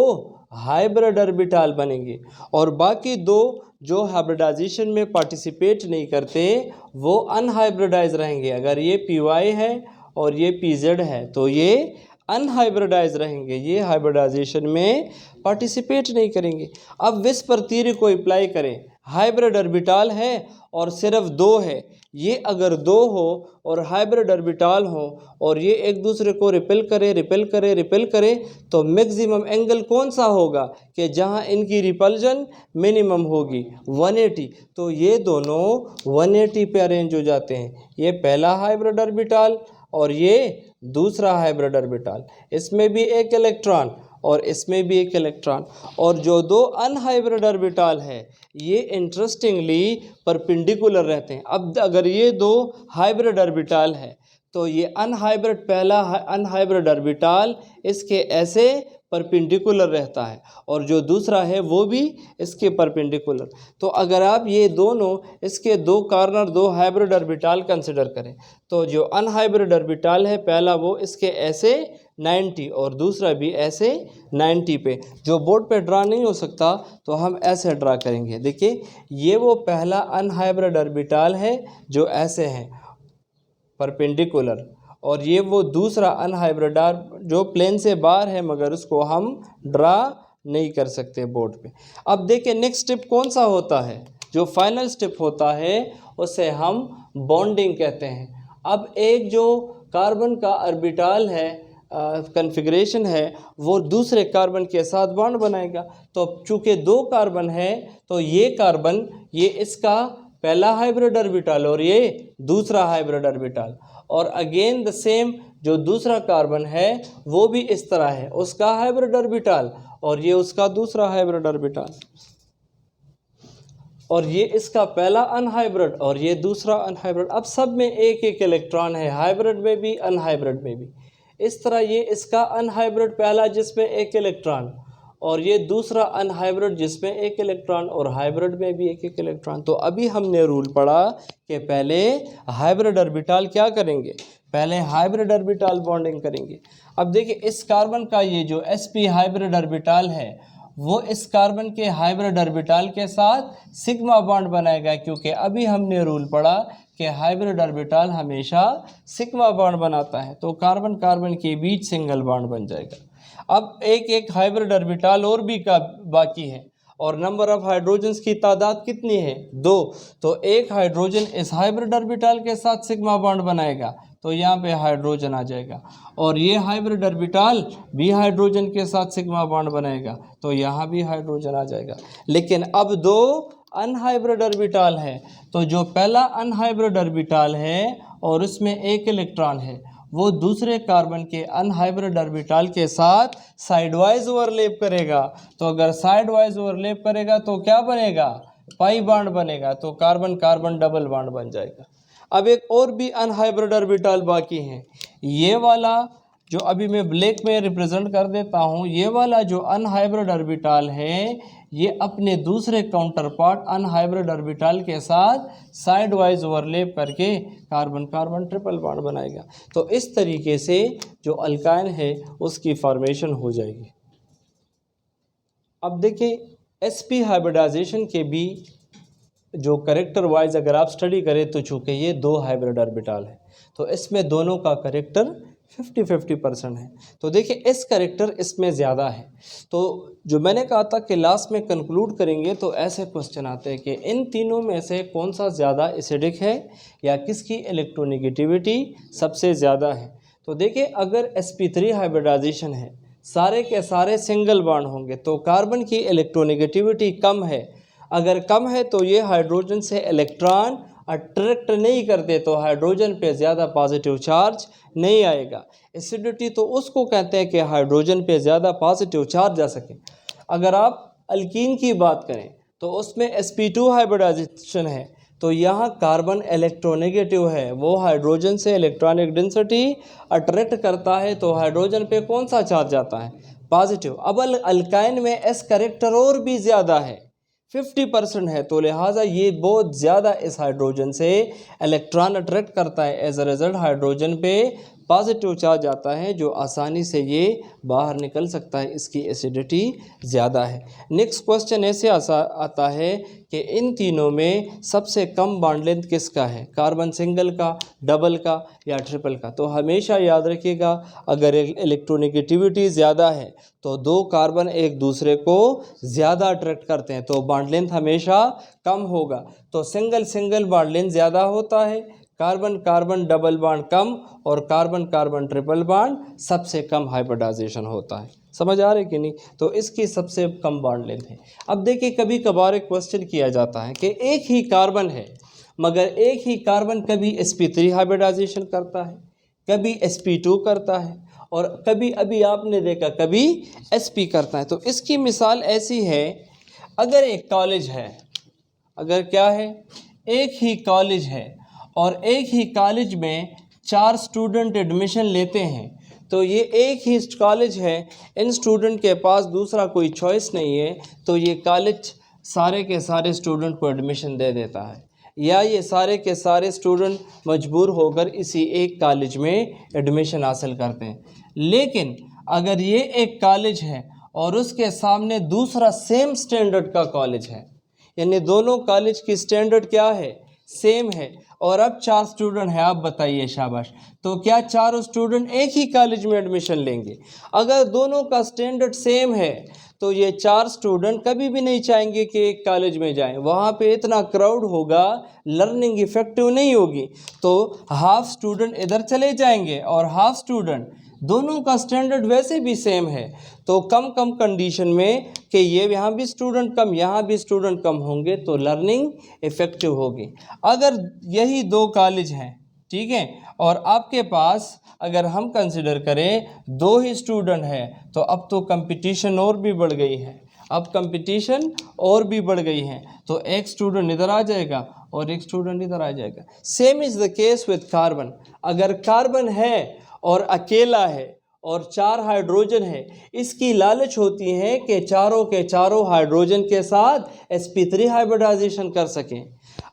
हाइब्रिड ऑर्बिटल बनेंगे, और बाकी 2 जो हाइब्रिडाइजेशन में पार्टिसिपेट नहीं करते वो अनहाइब्रिडाइज रहेंगे। अगर ये py है और ये pz है तो ये अनहाइब्रिडाइज रहेंगे, ये हाइब्रिडाइजेशन में पार्टिसिपेट नहीं करेंगे। अब विस पर तीर को अप्लाई करें, हाइब्रिड ऑर्बिटल है और सिर्फ 2 है। ये अगर 2 हो और हाइब्रिड ऑर्बिटल हो और ये एक दूसरे को रिपेल करे तो मैक्सिमम एंगल कौन सा होगा कि जहां इनकी रिपल्जन मिनिमम होगी 180। तो ये दोनों 180 पे अरेंज हो जाते हैं। ये पहला हाइब्रिड ऑर्बिटल और ये दूसरा हाइब्रिड ऑर्बिटल, इसमें भी एक इलेक्ट्रॉन और इसमें भी एक इलेक्ट्रॉन। और जो 2 अनहाइब्रिड ऑर्बिटल है ये इंटरेस्टिंगली परपेंडिकुलर रहते हैं। अब अगर ये 2 हाइब्रिड ऑर्बिटल है तो ये पहला अनहाइब्रिड ऑर्बिटल इसके ऐसे परपेंडिकुलर रहता है, और जो दूसरा है वो भी इसके परपेंडिकुलर। तो अगर आप ये दोनों इसके 2 कॉर्नर 2 हाइब्रिड ऑर्बिटल कंसिडर करें तो जो अनहाइब्रिड ऑर्बिटल है पहला वो इसके ऐसे 90 और दूसरा भी ऐसे 90 पे। जो बोर्ड पे ड्रा नहीं हो सकता तो हम ऐसे ड्रा करेंगे। देखिए, ये वो पहला अनहाइब्रिड ऑर्बिटल है जो ऐसे है परपेंडिकुलर, और ये वो दूसरा अनहाइब्रिड जो प्लेन से बाहर है मगर उसको हम ड्रा नहीं कर सकते बोर्ड पे। अब देखिए, नेक्स्ट स्टेप कौन सा होता है, जो फाइनल स्टेप होता है उसे हम बॉन्डिंग कहते हैं। अब एक जो कार्बन का ऑर्बिटल है कन्फिग्रेशन है वो दूसरे कार्बन के साथ बॉन्ड बनाएगा। तो चूँकि 2 कार्बन है तो ये कार्बन ये इसका पहला हाइब्रिड ऑर्बिटल और ये दूसरा हाइब्रिड ऑर्बिटल, और अगेन द सेम जो दूसरा कार्बन है वो भी इस तरह है, उसका हाइब्रिड ऑर्बिटल और ये उसका दूसरा हाइब्रिड ऑर्बिटल, और ये इसका पहला अनहाइब्रिड और ये दूसरा अनहाइब्रिड। अब सब में एक एक इलेक्ट्रॉन है, हाइब्रिड में भी अनहाइब्रिड में भी। इस तरह ये इसका अनहाइब्रिड पहला जिसमें एक इलेक्ट्रॉन और ये दूसरा अनहाइब्रिड जिसमें एक इलेक्ट्रॉन, और हाइब्रिड में भी एक एक इलेक्ट्रॉन। तो अभी हमने रूल पढ़ा कि पहले हाइब्रिड ऑर्बिटल क्या करेंगे, पहले हाइब्रिड ऑर्बिटल बॉन्डिंग करेंगे। अब देखिए, इस कार्बन का ये जो sp हाइब्रिड ऑर्बिटल है वो इस कार्बन के हाइब्रिड ऑर्बिटल के साथ सिग्मा बॉन्ड बनाएगा, क्योंकि अभी हमने रूल पढ़ा कि हाइब्रिड ऑर्बिटल हमेशा सिग्मा बॉन्ड बनाता है। तो कार्बन कार्बन के बीच सिंगल बॉन्ड बन जाएगा। अब एक एक हाइब्रिड ऑर्बिटल और भी का बाकी है, और नंबर ऑफ हाइड्रोजन्स की तादाद कितनी है 2। तो एक हाइड्रोजन इस हाइब्रिड ऑर्बिटल के साथ सिग्मा बॉन्ड बनाएगा तो यहाँ पे हाइड्रोजन आ जाएगा, और ये हाइब्रिड ऑर्बिटल भी हाइड्रोजन के साथ सिग्मा बॉन्ड बनाएगा, तो यहाँ भी हाइड्रोजन आ जाएगा। लेकिन अब दो अनहाइब्रिड ऑर्बिटल है, तो जो पहला अनहाइब्रिड ऑर्बिटल है और उसमें एक इलेक्ट्रॉन है, वो दूसरे कार्बन के अनहाइब्रिड ऑर्बिटल के साथ साइडवाइज ओवरलैप करेगा। तो अगर साइडवाइज ओवरलैप करेगा तो क्या बनेगा, पाई बॉन्ड बनेगा, तो कार्बन कार्बन डबल बॉन्ड बन जाएगा। अब एक और भी अनहाइब्रिड ऑर्बिटल बाकी है, ये वाला जो अभी मैं ब्लैक में रिप्रेजेंट कर देता हूँ, ये वाला जो अनहाइब्रिड ऑर्बिटल है ये अपने दूसरे काउंटर पार्ट अनहाइब्रिड ऑर्बिटल के साथ साइड वाइज ओवरलैप करके कार्बन कार्बन ट्रिपल बॉन्ड बनाएगा। तो इस तरीके से जो अल्काइन है उसकी फॉर्मेशन हो जाएगी। अब देखिए sp हाइब्रिडाइजेशन के भी जो करेक्टर वाइज अगर आप स्टडी करें तो चूँकि ये दो हाइब्रिड ऑर्बिटल है तो इसमें दोनों का करेक्टर 50-50% है। तो देखिए इस करेक्टर इसमें ज़्यादा है। तो जो मैंने कहा था कि लास्ट में कंक्लूड करेंगे तो ऐसे क्वेश्चन आते हैं कि इन तीनों में से कौन सा ज़्यादा एसिडिक है या किसकी इलेक्ट्रोनेगेटिविटी सबसे ज़्यादा है। तो देखिए अगर sp3 हाइब्रिडाइजेशन है, सारे के सारे सिंगल बॉन्ड होंगे तो कार्बन की इलेक्ट्रोनेगेटिविटी कम है। अगर कम है तो ये हाइड्रोजन से इलेक्ट्रॉन अट्रैक्ट नहीं करते, तो हाइड्रोजन पे ज़्यादा पॉजिटिव चार्ज नहीं आएगा। एसिडिटी तो उसको कहते हैं कि हाइड्रोजन पे ज़्यादा पॉजिटिव चार्ज आ सके। अगर आप अल्कीन की बात करें तो उसमें sp2 हाइब्रिडाइजेशन है, तो यहाँ कार्बन इलेक्ट्रोनेगेटिव है, वो हाइड्रोजन से इलेक्ट्रॉनिक डेंसिटी अट्रैक्ट करता है, तो हाइड्रोजन पे कौन सा चार्ज आता है, पॉजिटिव। अब अल्काइन में एस करेक्टर और भी ज़्यादा है, 50% है, तो लिहाजा ये बहुत ज़्यादा इस हाइड्रोजन से इलेक्ट्रॉन अट्रैक्ट करता है। एज अ रिज़ल्ट हाइड्रोजन पे पॉजिटिव चार्ज आता है जो आसानी से ये बाहर निकल सकता है, इसकी एसिडिटी ज़्यादा है। नेक्स्ट क्वेश्चन ऐसे आता है कि इन तीनों में सबसे कम बॉन्ड लेंथ किसका है, कार्बन सिंगल का, डबल का या ट्रिपल का। तो हमेशा याद रखिएगा अगर इलेक्ट्रोनेगेटिविटी ज़्यादा है तो दो कार्बन एक दूसरे को ज़्यादा अट्रैक्ट करते हैं, तो बॉन्ड लेंथ हमेशा कम होगा। तो सिंगल सिंगल बॉन्ड लेंथ ज़्यादा होता है, कार्बन कार्बन डबल बॉन्ड कम, और कार्बन कार्बन ट्रिपल बॉन्ड सबसे कम हाइब्रिडाइजेशन होता है। समझ आ रही कि नहीं। तो इसकी सबसे कम बॉन्ड लेंथ है। अब देखिए कभी कभार एक क्वेश्चन किया जाता है कि एक ही कार्बन है मगर एक ही कार्बन कभी sp3 हाइब्रिडाइजेशन करता है, कभी sp2 करता है, और कभी अभी आपने देखा कभी sp करता है। तो इसकी मिसाल ऐसी है, अगर एक कॉलेज है, अगर क्या है, एक ही कॉलेज है और एक ही कॉलेज में 4 स्टूडेंट एडमिशन लेते हैं, तो ये एक ही कॉलेज है, इन स्टूडेंट के पास दूसरा कोई चॉइस नहीं है, तो ये कॉलेज सारे के सारे स्टूडेंट को एडमिशन दे देता है, या ये सारे के सारे स्टूडेंट मजबूर होकर इसी एक कॉलेज में एडमिशन हासिल करते हैं। लेकिन अगर ये एक कॉलेज है और उसके सामने दूसरा सेम स्टैंडर्ड का कॉलेज है, यानी दोनों कॉलेज की स्टैंडर्ड क्या है, सेम है, और अब 4 स्टूडेंट हैं, आप बताइए शाबाश, तो क्या चारों स्टूडेंट एक ही कॉलेज में एडमिशन लेंगे? अगर दोनों का स्टैंडर्ड सेम है तो ये 4 स्टूडेंट कभी भी नहीं चाहेंगे कि एक कॉलेज में जाएं, वहाँ पे इतना क्राउड होगा, लर्निंग इफेक्टिव नहीं होगी, तो हाफ स्टूडेंट इधर चले जाएंगे और हाफ स्टूडेंट, दोनों का स्टैंडर्ड वैसे भी सेम है, तो कम कम कंडीशन में कि ये यहाँ भी स्टूडेंट कम यहाँ भी स्टूडेंट कम होंगे तो लर्निंग इफ़ेक्टिव होगी। अगर यही 2 कॉलेज हैं, ठीक है, और आपके पास अगर हम कंसिडर करें 2 ही स्टूडेंट हैं, तो अब तो कंपटीशन और भी बढ़ गई है, अब कंपटीशन और भी बढ़ गई है, तो एक स्टूडेंट इधर आ जाएगा और एक स्टूडेंट इधर आ जाएगा। Same is the case with carbon. अगर कार्बन है और अकेला है और 4 हाइड्रोजन है, इसकी लालच होती है कि चारों के चारों हाइड्रोजन के साथ sp3 हाइब्रिडाइजेशन कर सकें।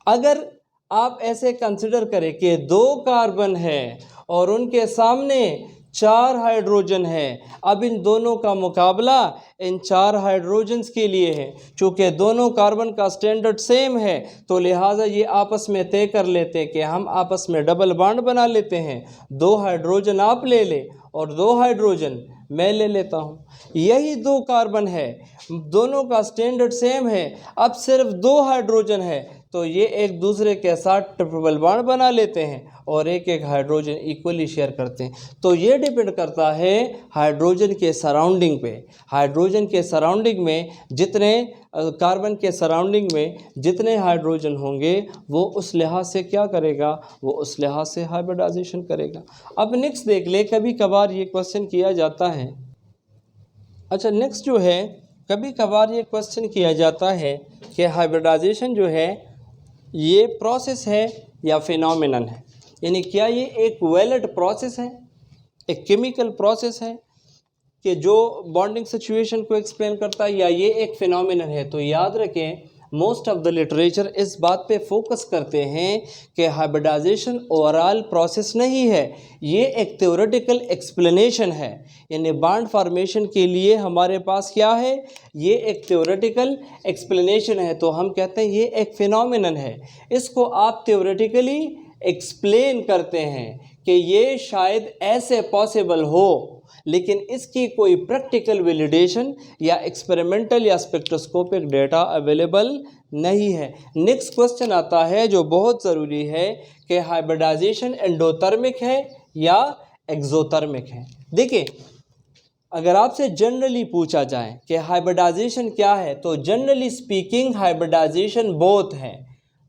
अगर आप ऐसे कंसिडर करें कि 2 कार्बन है और उनके सामने 4 हाइड्रोजन है, अब इन दोनों का मुकाबला इन 4 हाइड्रोजन्स के लिए है। चूँकि दोनों कार्बन का स्टैंडर्ड सेम है तो लिहाजा ये आपस में तय कर लेते हैं कि हम आपस में डबल बॉन्ड बना लेते हैं, 2 हाइड्रोजन आप ले ले और 2 हाइड्रोजन मैं ले लेता हूँ। यही 2 कार्बन है, दोनों का स्टैंडर्ड सेम है, अब सिर्फ 2 हाइड्रोजन है, तो ये एक दूसरे के साथ ट्रिपल बॉन्ड बना लेते हैं और एक एक हाइड्रोजन इक्वली शेयर करते हैं। तो ये डिपेंड करता है हाइड्रोजन के सराउंडिंग पे। हाइड्रोजन के सराउंडिंग में जितने कार्बन के सराउंडिंग में जितने हाइड्रोजन होंगे वो उस लिहाज से क्या करेगा, वो उस लिहाज से हाइब्रिडाइजेशन करेगा। अब नेक्स्ट देख ले, कभी कभार ये क्वेश्चन किया जाता है। अच्छा, नेक्स्ट जो है, कभी कभार ये क्वेश्चन किया जाता है कि हाइब्रिडाइजेशन जो है ये प्रोसेस है या फिनोमिनन है, यानी क्या ये एक वैलिड प्रोसेस है, एक केमिकल प्रोसेस है कि जो बॉन्डिंग सिचुएशन को एक्सप्लेन करता है, या ये एक फिनोमिनन है। तो याद रखें, मोस्ट ऑफ द लिटरेचर इस बात पे फोकस करते हैं कि हाइब्रिडाइजेशन ओवरऑल प्रोसेस नहीं है, ये एक थ्योरेटिकल एक्सप्लेनेशन है। यानी बॉन्ड फॉर्मेशन के लिए हमारे पास क्या है, ये एक थ्योरेटिकल एक्सप्लेनेशन है। तो हम कहते हैं ये एक फिनोमिनन है। इसको आप थ्योरेटिकली एक्सप्लेन करते हैं कि ये शायद ऐसे पॉसिबल हो, लेकिन इसकी कोई प्रैक्टिकल वैलिडेशन या एक्सपेरिमेंटल या स्पेक्ट्रोस्कोपिक डेटा अवेलेबल नहीं है। नेक्स्ट क्वेश्चन आता है जो बहुत ज़रूरी है कि हाइब्रिडाइजेशन एंडोथर्मिक है या एक्सोथर्मिक है। देखिए, अगर आपसे जनरली पूछा जाए कि हाइब्रिडाइजेशन क्या है, तो जनरली स्पीकिंग हाइब्रिडाइजेशन बोथ है।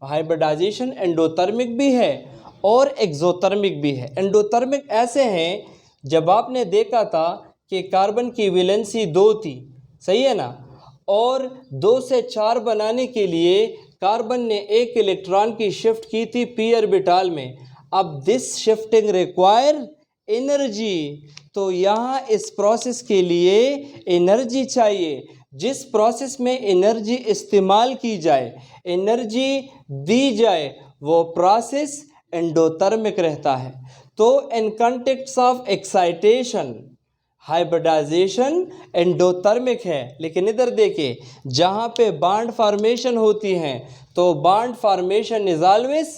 हाइब्रिडाइजेशन एंडोथर्मिक भी है और एक्सोथर्मिक भी है। एंडोथर्मिक ऐसे हैं, जब आपने देखा था कि कार्बन की वैलेंसी 2 थी, सही है ना, और 2 से 4 बनाने के लिए कार्बन ने एक इलेक्ट्रॉन की शिफ्ट की थी पी ऑर्बिटल में। अब दिस शिफ्टिंग रिक्वायर एनर्जी, तो यहाँ इस प्रोसेस के लिए एनर्जी चाहिए। जिस प्रोसेस में एनर्जी इस्तेमाल की जाए, एनर्जी दी जाए, वो प्रोसेस एंडोथर्मिक रहता है। तो in context of excitation hybridisation endothermic है। लेकिन इधर देखिए, जहाँ पे बॉन्ड फॉर्मेशन होती हैं तो bond formation is always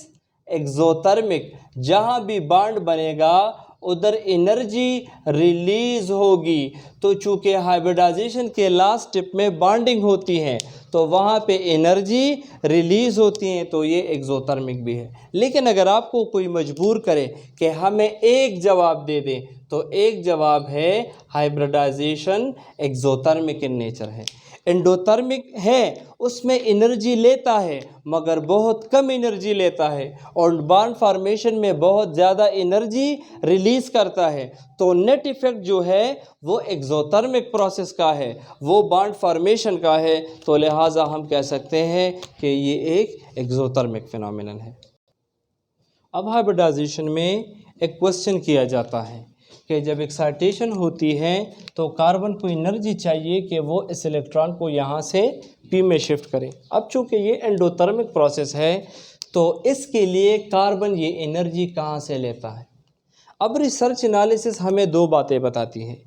exothermic. जहाँ भी बॉन्ड बनेगा उधर एनर्जी रिलीज होगी। तो चूँकि हाइब्रिडाइजेशन के लास्ट स्टेप में बॉन्डिंग होती है तो वहाँ पे एनर्जी रिलीज होती है, तो ये एक्सोथर्मिक भी है। लेकिन अगर आपको कोई मजबूर करे कि हमें एक जवाब दे दें, तो एक जवाब है हाइब्रिडाइजेशन एक्सोथर्मिक इन नेचर है। एंडोथर्मिक है, उसमें एनर्जी लेता है मगर बहुत कम एनर्जी लेता है, और बॉन्ड फॉर्मेशन में बहुत ज़्यादा एनर्जी रिलीज़ करता है। तो नेट इफेक्ट जो है वो एक्सोथर्मिक प्रोसेस का है, वो बॉन्ड फॉर्मेशन का है। तो लिहाजा हम कह सकते हैं कि ये एक एक्सोथर्मिक फिनोमिनन है। अब हाइब्रिडाइजेशन में एक क्वेश्चन किया जाता है कि जब एक्साइटेशन होती है तो कार्बन को एनर्जी चाहिए कि वो इस इलेक्ट्रॉन को यहाँ से पी में शिफ्ट करे। अब चूँकि ये एंडोथर्मिक प्रोसेस है तो इसके लिए कार्बन ये एनर्जी कहाँ से लेता है। अब रिसर्च एनालिसिस हमें 2 बातें बताती हैं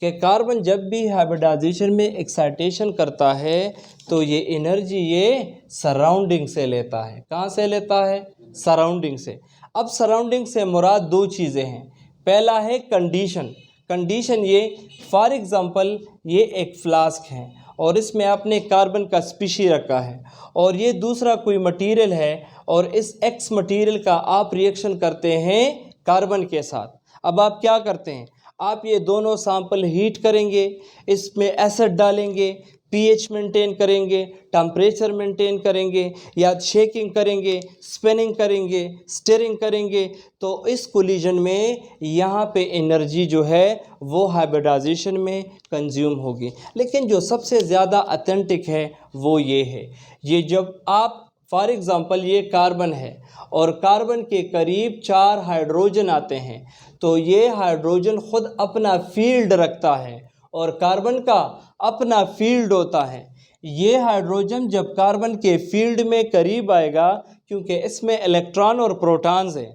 कि कार्बन जब भी हाइब्रिडाइजेशन में एक्साइटेशन करता है तो ये एनर्जी ये सराउंडिंग से लेता है। कहाँ से लेता है? सराउंडिंग से। अब सराउंडिंग से मुराद 2 चीज़ें हैं। पहला है कंडीशन। कंडीशन ये, फॉर एग्ज़ाम्पल ये एक फ्लास्क है और इसमें आपने कार्बन का स्पीशी रखा है, और ये दूसरा कोई मटेरियल है और इस एक्स मटेरियल का आप रिएक्शन करते हैं कार्बन के साथ। अब आप क्या करते हैं, आप ये दोनों सैंपल हीट करेंगे, इसमें एसिड डालेंगे, पीएच मेंटेन करेंगे, टेम्परेचर मेंटेन करेंगे, या शेकिंग करेंगे, स्पिनिंग करेंगे, स्टीयरिंग करेंगे। तो इस कोलिजन में यहाँ पे एनर्जी जो है वो हाइब्रिडाइजेशन में कंज्यूम होगी। लेकिन जो सबसे ज़्यादा ऑथेंटिक है वो ये है, ये जब आप फॉर एग्ज़ाम्पल ये कार्बन है और कार्बन के करीब 4 हाइड्रोजन आते हैं, तो ये हाइड्रोजन खुद अपना फील्ड रखता है और कार्बन का अपना फील्ड होता है। ये हाइड्रोजन जब कार्बन के फील्ड में करीब आएगा, क्योंकि इसमें इलेक्ट्रॉन और प्रोटॉन्स है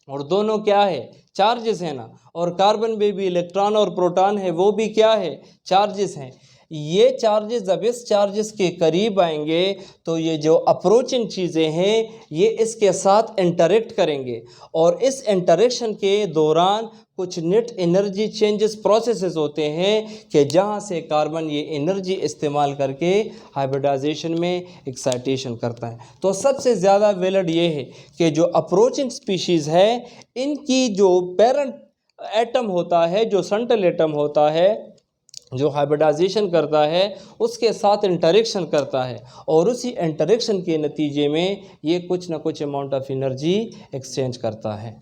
और दोनों क्या है, चार्जेस है ना, और कार्बन में भी इलेक्ट्रॉन और प्रोटॉन है, वो भी क्या है, चार्जेस हैं। ये चार्जेस जब इस चार्जेस के करीब आएंगे तो ये जो अप्रोचिंग चीज़ें हैं ये इसके साथ इंटरेक्ट करेंगे और इस इंटरेक्शन के दौरान कुछ नेट एनर्जी चेंजेस प्रोसेसेस होते हैं कि जहाँ से कार्बन ये एनर्जी इस्तेमाल करके हाइब्रिडाइजेशन में एक्साइटेशन करता है। तो सबसे ज़्यादा वैलिड ये है कि जो अप्रोचिंग स्पीशीज़ है इनकी जो पेरेंट एटम होता है, जो सेंट्रल एटम होता है, जो हाइब्रिडाइजेशन करता है उसके साथ इंटरेक्शन करता है और उसी इंटरेक्शन के नतीजे में ये कुछ ना कुछ अमाउंट ऑफ एनर्जी एक्सचेंज करता है।